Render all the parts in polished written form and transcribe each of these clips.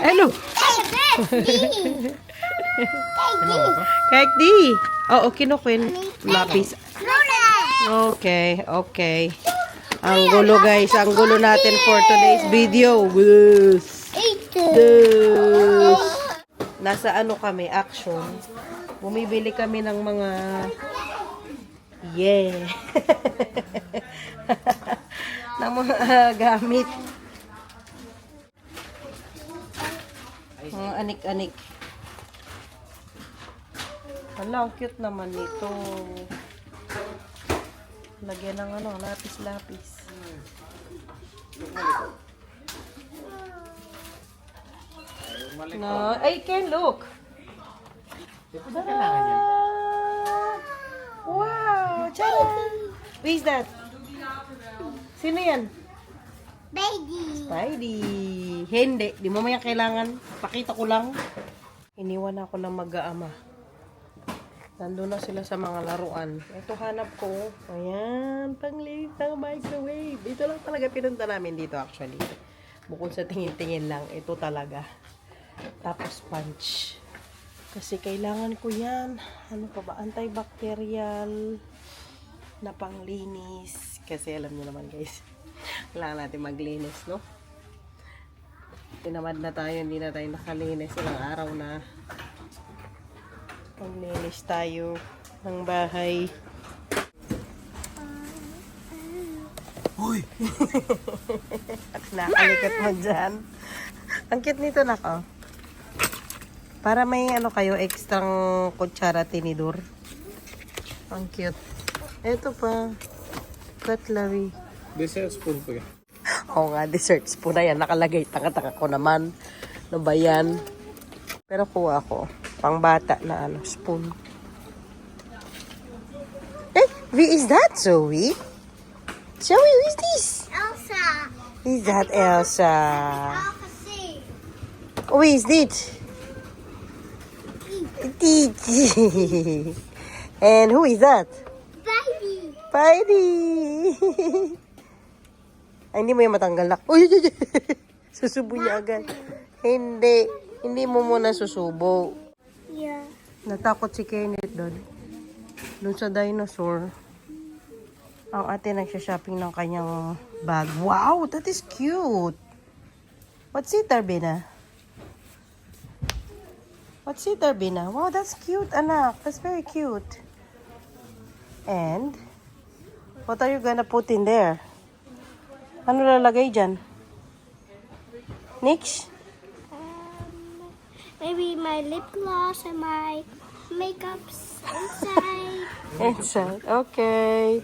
Ano? Cake D. Oo, kinukin. Lapis. Okay, okay. Ang gulo guys, ang gulo natin for today's video. Nasa ano kami, action. Bumibili kami ng mga ng mga gamit. Mga anik-anik. Hala, ang cute naman nito. Lagyan ng ano, lapis-lapis. No, ay, Ken, look. Wow, charan. Who is that? Sino yan? Spidey. Hindi, di mo maya kailangan. Pakita ko lang. Iniwan ako ng mag-aama. Nandun na sila sa mga laruan. Ito hanap ko. Ayan, panglinis ng microwave. Ito lang talaga pinunta namin dito actually. Bukod sa tingin-tingin lang, ito talaga. Tapos punch. Kasi kailangan ko yan. Ano pa ba? Antibacterial na panglinis. Kasi alam niyo naman guys, kailangan natin maglinis, no? Tinamad na tayo, hindi na tayo nakalinis. Ilang araw na. Maglinis tayo ng bahay. Uy! At nakalikot mo dyan. Ang cute nito nako. Para may ano kayo, extrang kutsara tinidor. Ang cute. Ito pa. Cutlery. Dessert spoon po yan. Oo nga, dessert spoon na yan. Nakalagay. Taka-taka ko naman. Ano ba yan? Pero kuha ko. Pang bata na ano, spoon. Eh, is that Zoe? Zoe, who is this? Elsa. Is that Elsa? C. Who is this? Titi. And who is that? Baby. Spidey. Ay, hindi mo yung matanggal na. Uy, susubo niya agad. Hindi. Hindi mo muna susubo. Yeah. Natakot si Kenneth doon. Doon sa dinosaur. Ang ate nagsha-shopping ng kanyang bag. Wow, that is cute. What's it, Arbina? What's it, Arbina? Wow, that's cute, anak. That's very cute. And, what are you gonna put in there? Ano lalagay dyan? Nix? Maybe my lip gloss and my makeups inside. Inside, okay.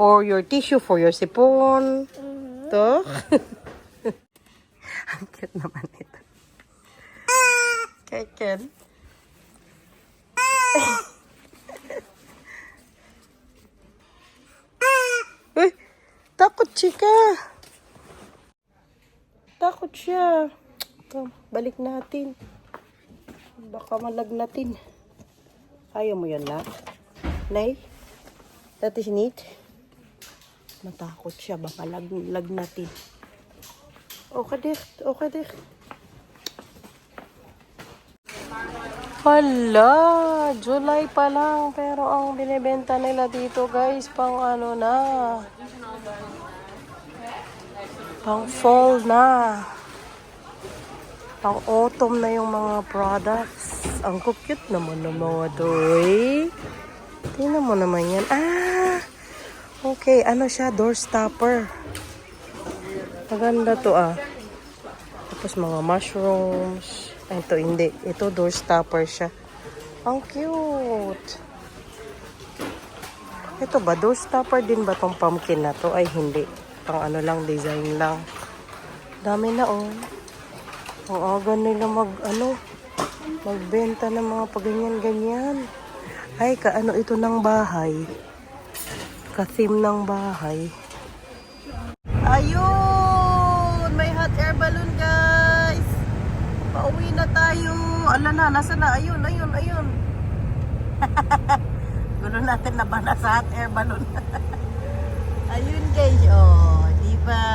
Or your tissue for your sipon. To? Ang cute naman ito. Ken. Uy, takot chika. Takot siya. Ito, balik natin. Baka malagnatin. Ayaw mo yan na? Nay? That is neat. Matakot siya. Baka lagnatin. Okay, dicht. Okay, dicht. Hala! July pa lang. Pero ang binibenta nila dito, guys, pang ano na. Pang fall na. Pang autumn na yung mga products. Ang cute naman ng mga to, eh. Tingnan mo naman yan. Ah! Okay, ano siya? Door stopper. Maganda to, ah. Tapos mga mushrooms. Ay, ito hindi. Ito door stopper siya. Ang cute. Ito ba? Door stopper din ba tong pumpkin na to? Ay, hindi. Pang ano lang, design lang. Dami na, oh. Ang aga nila magbenta ng mga paganyan-ganyan. Ay, kaano ito ng bahay. Ka-theme ng bahay. Ayun! May hot air balloon, guys! Pauwi na tayo. Ala na, nasa na? Ayun. Gulo natin na ba nasa hot air balloon? Ayun, guys. Oh, di ba?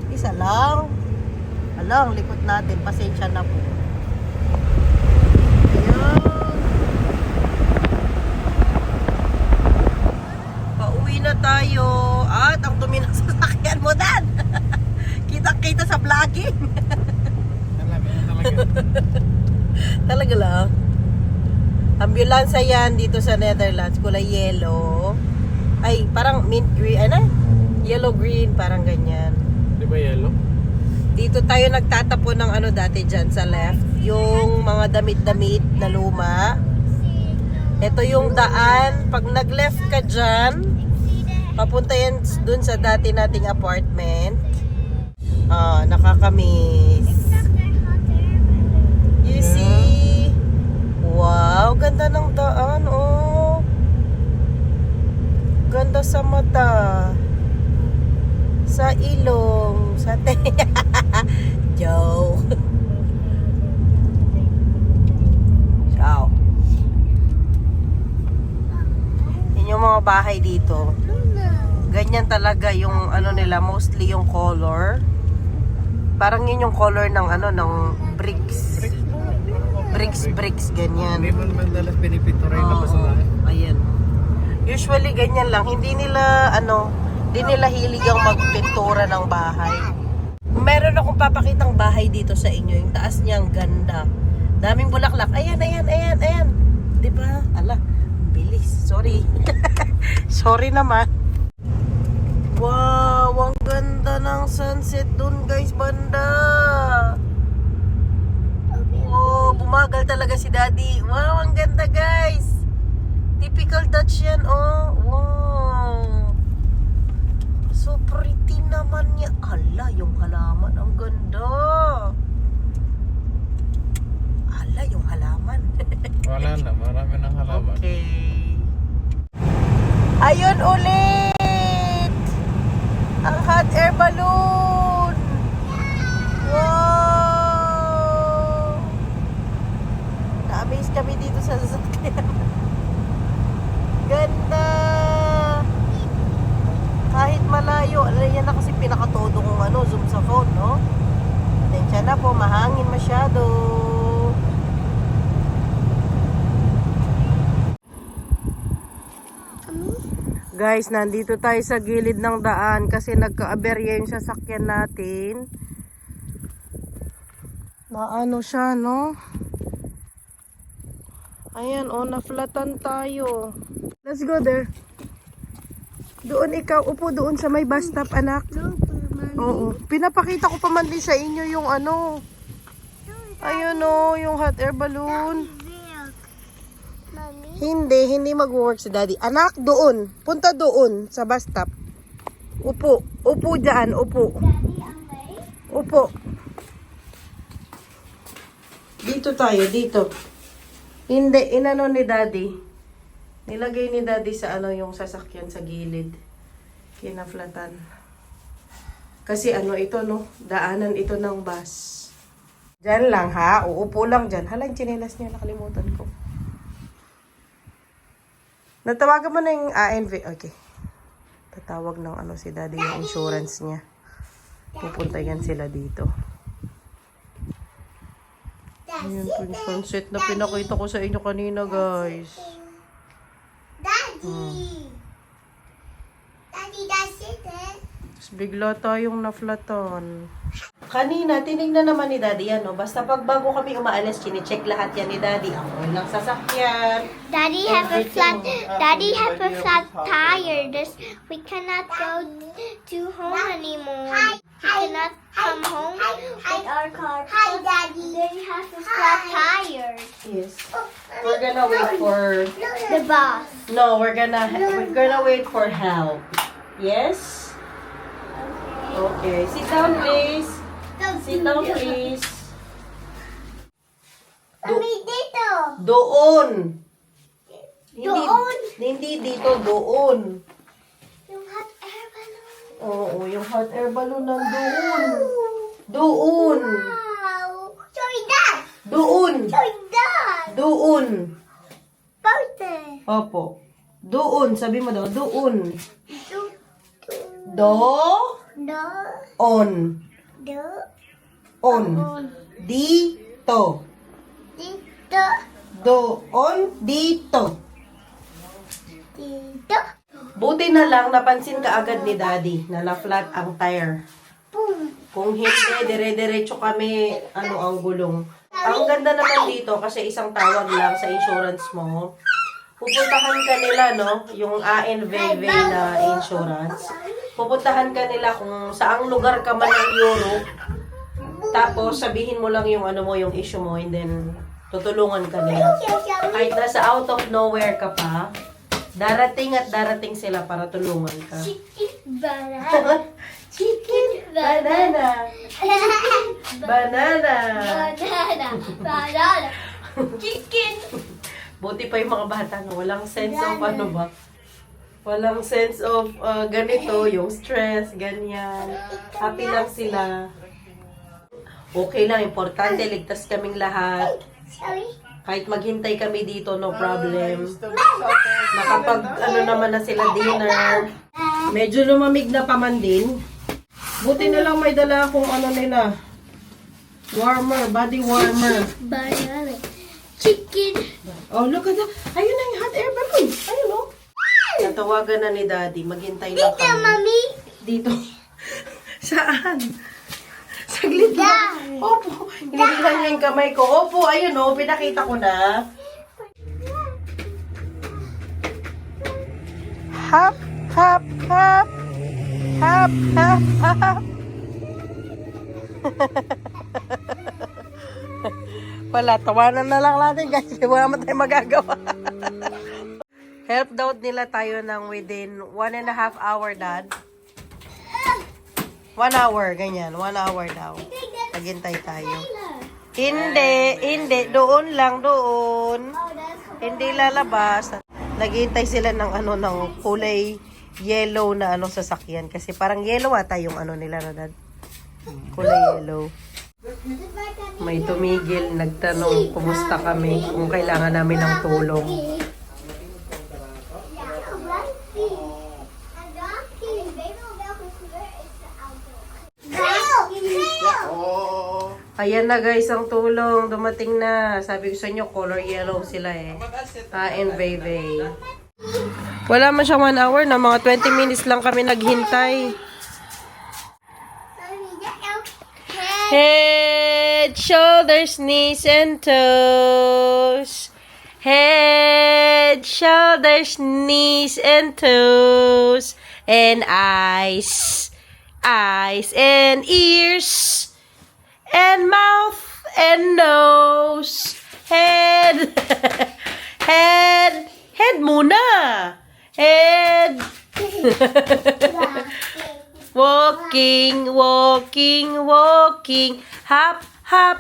Isa lang. Ala, ang likot natin. Pasensya na po. Ayan. Pauwi na tayo. At ang dumi ng sasakyan mo, Dan. Kita-kita sa vlogging. Talaga lang. Ambulansya yan dito sa Netherlands. Kulay yellow. Ay, parang mint green. Ano? Yellow green. Parang ganyan. Di ba yellow? Dito tayo nagtatapon ng ano dati dyan sa left. Yung mga damit-damit na luma. Ito yung daan. Pag nag-left ka dyan, papunta yan dun sa dati nating apartment. Nakakamiss. You see? Wow, ganda ng daan, oh. Ganda sa mata. Sa ilong. Sa Joe. Ciao. Yun yung mga bahay dito. Ganyan talaga yung ano nila, mostly yung color. Parang yun yung color ng ano, ng bricks. Bricks, ganyan. Hindi mo naman dalas pinipinturay na basurahan. Ayan. Usually ganyan lang. Hindi nila hilig ang magpintura ng bahay. Meron akong papakitang bahay dito sa inyo. Yung taas niya ang ganda. Daming bulaklak. Ayan. Diba? Ala, bilis. Sorry. Sorry naman. Wow, ang ganda ng sunset dun, guys, banda. Oh, bumagal talaga si Daddy. Wow, ang ganda, guys. Typical Dutch yan, oh. Wow. So pretty naman niya. Ala, yung halaman, ang ganda. Ala, yung halaman. Wala na, marami ng halaman. Okay. Ayun ulit. Ang hot air balloon. Wow. Na-amaze kami dito sa sasakyan. Ganda. Kahit malayo. Yan na kasi pinakatodo kong zoom sa phone, no? Atensya na po, mahangin masyado. Guys, nandito tayo sa gilid ng daan kasi nagka-aberya yung sasakyan natin. Naano siya, no? Ayan, naflatan tayo. Let's go there. Doon ikaw, upo doon sa may bus stop, anak. Oo. Pinapakita ko pa man din sa inyo yung ano. Ayun, yung hot air balloon. Hindi mag-work si Daddy. Anak, doon. Punta doon sa bus stop. Upo. Upo dyan, upo. Upo. Dito tayo, dito. Hindi, inano ni Daddy. Nilagay ni Daddy sa yung sasakyan sa gilid. Kinaflatan. Kasi ito, no? Daanan ito ng bus. Diyan lang, ha? Uupo lang dyan. Hala, yung tsinelas niya. Nakalimutan ko. Natawagan mo na yung ANV. Okay. Tatawag ng si Daddy yung insurance niya. Pupunta yan sila dito. Ayan po yung sunset na pinakita ko sa inyo kanina, guys. Daddy! Daddy, that's it, eh? Tapos bigla tayong naflatan. Kanina, tinignan naman ni Daddy yan, no? Basta pag bago kami umaalis, chine-check lahat yan ni Daddy. Ang walang sasakyan. Daddy have a flat tire. We cannot go to home anymore. We cannot come home with our car. Hi, Daddy. Daddy has a flat tire. Yes. We're gonna wait for... The bus. No, we're gonna wait for help. Yes? Okay. Sit down, please. Sit down, please. Kami dito. Doon. Doon? Hindi dito, doon. Yung hot air balloon. Oo, yung hot air balloon nandoon. Doon. Wow. Show that. Doon. Show that. Doon. Birthday. Opo. Doon. Sabi mo daw, doon. Do. Do. Do. On. Do. On. Dito. Dito. Doon. Dito. Dito. Buti na lang, napansin ka agad ni Daddy na na-flat ang tire. Boom. Kung hindi, dire-diretso kami, ang gulong. Ang ganda naman dito, kasi isang tawag lang sa insurance mo. Pupuntahan ka nila, no? Yung ANVV na insurance. Pupuntahan ka nila kung saang lugar ka man ng Europe. Tapos, sabihin mo lang yung yung issue mo, and then, tutulungan ka nila. Kahit nasa out of nowhere ka pa, darating at darating sila para tulungan ka. Chicken banana. Chicken banana. Banana. Banana. Banana. Chicken. Buti pa yung mga bata na walang sense of walang sense of ganito, yung stress, ganyan. Happy lang sila. Okay lang, importante, ligtas kaming lahat. Sorry. Kahit maghintay kami dito, no problem. Nakapag, naman na sila dinner. Medyo lumamig na pa man din. Buti na lang may dala akong nila. Warmer, body warmer. Banana. Chicken. Oh, look at that. Ayun na yung hot air balloon. Ayun, oh. Natawagan na ni Daddy. Maghintay lang Dito, kami. Mami. Dito. Saan? Saglit lang. Opo. Hinihilan niya yung kamay ko. Opo, ayun, oh. Pinakita ko na. Hop, hop, hop. Hop, hop, hop. Wala, tawanan na lang natin guys. Wala naman tayong magagawa. Help daw nila tayo ng within 1.5 hour, Dad. 1 hour, ganyan. 1 hour daw. Naghintay tayo. Hindi. Doon lang, doon. Hindi lalabas. Naghintay sila ng ng kulay yellow na sasakyan. Kasi parang yellow ata yung nila, no, Dad? Kulay yellow. May tumigil, nagtanong kumusta kami, kung kailangan namin ng tulong. Ayan na guys, ang tulong. Dumating na. Sabi ko sa inyo, color yellow sila eh. And Veve. Wala man siyang 1 hour na. Mga 20 minutes lang kami naghintay. Head, shoulders, knees, and toes. Head, shoulders, knees, and toes. And eyes. Eyes and ears. And mouth and nose. Head. Head muna. Head. Walking. Hop. Hop.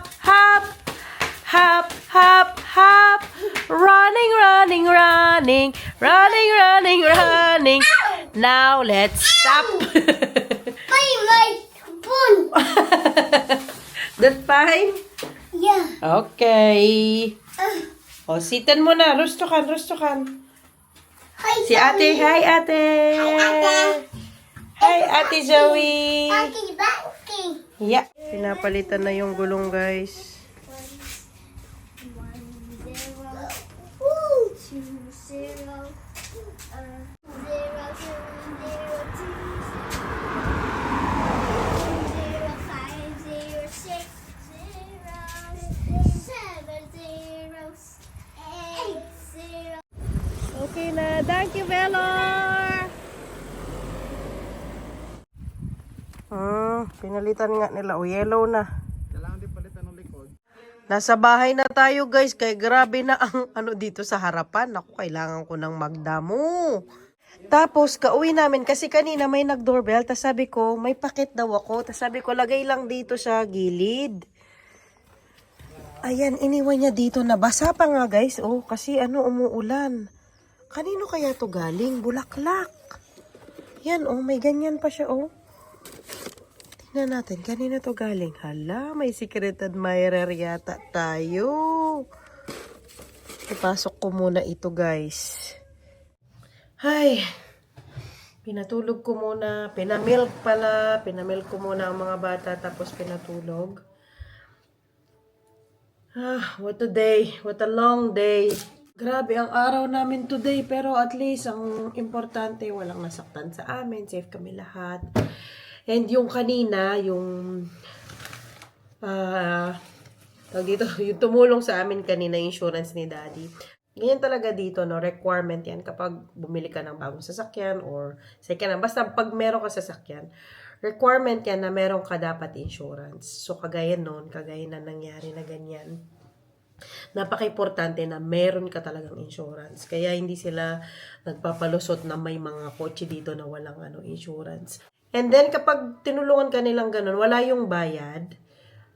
Running. Now let's stop. That fine? Yeah. Okay. O, sitan mo na. Rustukan. Si ate. Hi, ate. Hi, ate Zoe. Yeah. Pinapalitan na yung gulong, guys. 0, Okay na. Thank you, Velor. Pinalitan nga nila. O, yellow na. Kailangan din palitan ng likod. Nasa bahay na tayo, guys. Kaya grabe na ang dito sa harapan. Naku, kailangan ko ng magdamo. Tapos, kauwi namin. Kasi kanina may nag-doorbell. Tapos sabi ko, may pakit daw ako. Tapos sabi ko, lagay lang dito sa gilid. Ayan, iniwan niya dito. Nabasa pa nga, guys. Oh, kasi umuulan. Kanino kaya to galing? Bulaklak. Yan, oh, may ganyan pa siya, oh. Tingnan natin, kanino to galing? Hala, may secret admirer yata tayo. Ipasok ko muna ito, guys. Ay, pinatulog ko muna. Pinamilk pala. Pinamilk ko muna ang mga bata, tapos pinatulog. What a day. What a long day. Grabe ang araw namin today, pero at least ang importante, walang nasaktan sa amin. Safe kami lahat. And yung kanina, yung tawag dito, yung tumulong sa amin kanina, insurance ni Daddy. Ganyan talaga dito, no? Requirement yan kapag bumili ka ng bagong sasakyan or second hand. Basta pag meron ka sasakyan, requirement yan na meron ka dapat insurance. So, kagaya nun, kagaya na nangyari na ganyan. Napaka-importante na meron ka talagang insurance. Kaya hindi sila nagpapalusot na may mga kotse dito na walang insurance. And then, kapag tinulungan ka nilang ganun, wala yung bayad.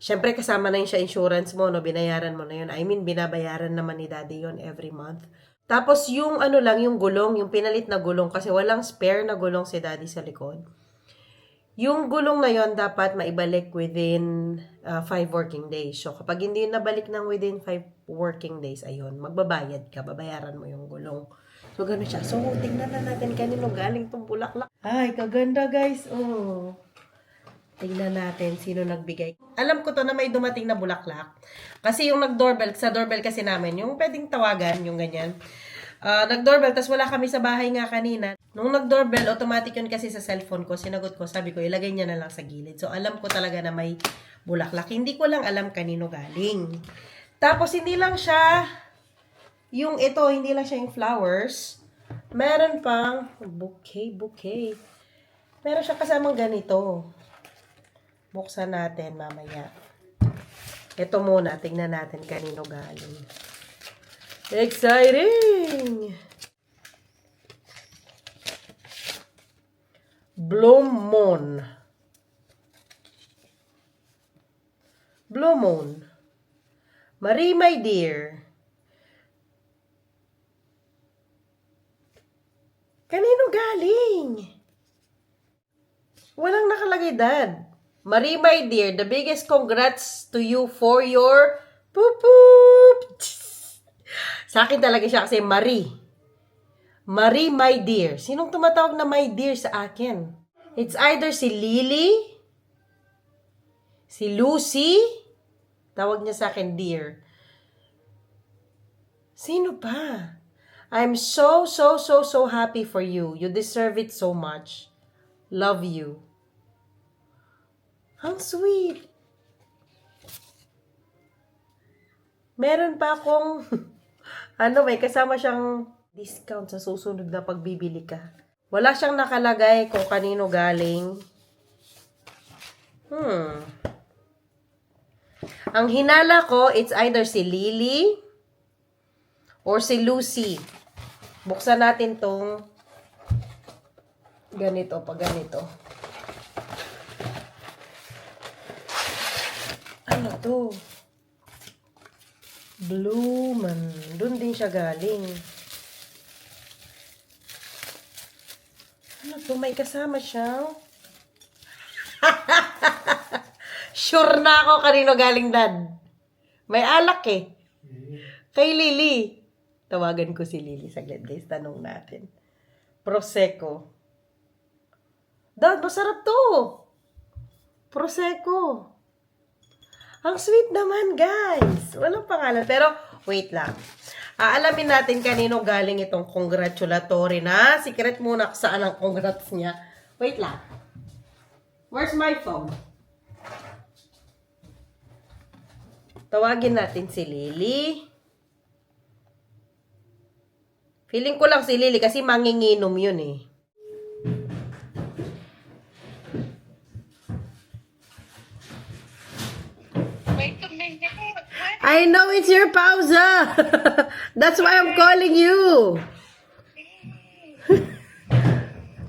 Syempre, kasama na yun sa insurance mo, no? Binayaran mo na yun. I mean, binabayaran naman ni Daddy yun every month. Tapos, yung yung gulong, yung pinalit na gulong, kasi walang spare na gulong si Daddy sa likod. Yung gulong na yon dapat maibalik within 5 working days. So, kapag hindi nabalik ng within 5 working days, ayun, magbabayad ka, babayaran mo yung gulong. So, gano'n siya. So, tingnan na natin kanino galing tong bulaklak. Ay, kaganda guys. Oh. Tingnan natin sino nagbigay. Alam ko to na may dumating na bulaklak. Kasi yung nag-doorbell, sa doorbell kasi namin, yung pwedeng tawagan, yung ganyan. Nag-doorbell, tas wala kami sa bahay nga kanina. Nung nag-doorbell, automatic yun kasi sa cellphone ko. Sinagot ko, sabi ko, ilagay niya na lang sa gilid. So, alam ko talaga na may bulaklak. Hindi ko lang alam kanino galing. Tapos, hindi lang siya, hindi lang siya yung flowers. Meron pang bouquet. Meron siya kasamang ganito. Buksan natin mamaya. Ito muna, tingnan natin kanino galing. Exciting! Blue Moon. Marie, my dear. Kanino galing? Walang nakalagay, Dad. Marie, my dear, the biggest congrats to you for your poop. Sa akin talaga siya kasi Marie. Marie, my dear. Sinong tumatawag na my dear sa akin? It's either si Lily, si Lucy, tawag niya sa akin dear. Sino pa? I'm so happy for you. You deserve it so much. Love you. Ang sweet. Meron pa akong may kasama siyang discount sa susunod na pagbibili ka. Wala siyang nakalagay kung kanino galing. Ang hinala ko, it's either si Lily or si Lucy. Buksan natin tong ganito, pag ganito. Ano to? Blue man. Doon din siya galing. Ano to? May kasama siyang sure na ako kanino galing, Dad. May alak eh. Kay Lily. Tawagan ko si Lily. Saglit guys, tanong natin. Prosecco. Dad, masarap to. Prosecco. Ang sweet naman, guys. Walang pangalan. Pero, wait lang. Alamin natin kanino galing itong congratulatory na. Secret muna saan ang congrats niya. Wait lang. Where's my phone? Tawagin natin si Lily. Feeling ko lang si Lily kasi manginginom yun eh. I know it's your pausa. That's why I'm calling you.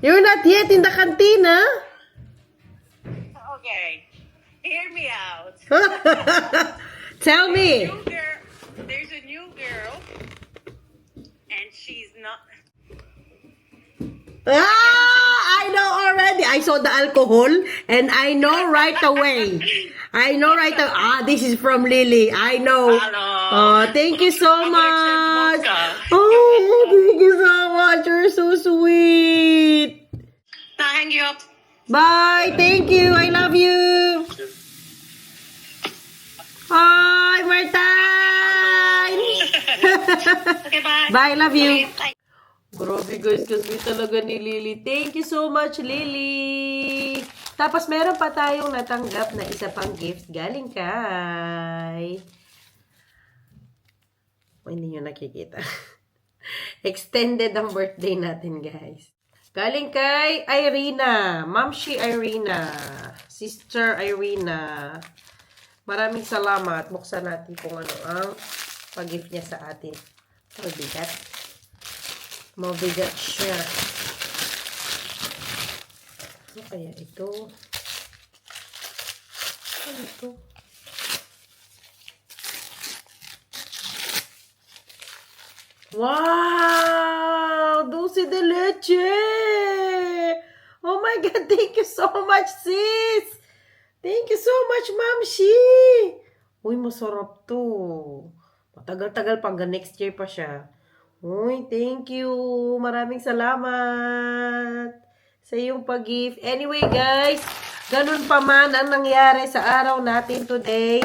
You're not yet in the cantina. Okay, hear me out. Tell me. There's a new girl, and she's not. I know already. I saw the alcohol and I know right away. This is from Lily. I know. Hello. Thank you so much. Oh, thank you so much. You're so sweet. I'll hang you up. Bye. Thank you. I love you. Hi, Marta. Okay, bye. Bye, love you. Okay, bye. Grabe guys, kasi talaga ni Lily. Thank you so much, Lily. Tapos meron pa tayong natanggap na isa pang gift galing kay... Oh, hindi nyo nakikita. Extended ang birthday natin, guys. Galing kay Irina. Mamshi Irina. Sister Irina. Maraming salamat. Buksan natin kung ano ang pag-gift niya sa atin. Mabigat. Mabigat siya. Ano kaya ito? Ano ito? Wow! Dulce de leche! Oh my God! Thank you so much, sis! Thank you so much, Mamshi! Uy, masarap to. Matagal-tagal pa. Hanggang next year pa siya. Uy, thank you. Maraming salamat sa iyong pag-gift. Anyway, guys, ganun pa man ang nangyari sa araw natin today.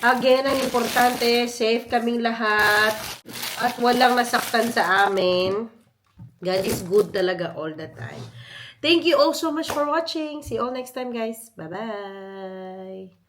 Again, ang importante, safe kaming lahat at walang nasaktan sa amin. God is good talaga all the time. Thank you all so much for watching. See you all next time, guys. Bye-bye.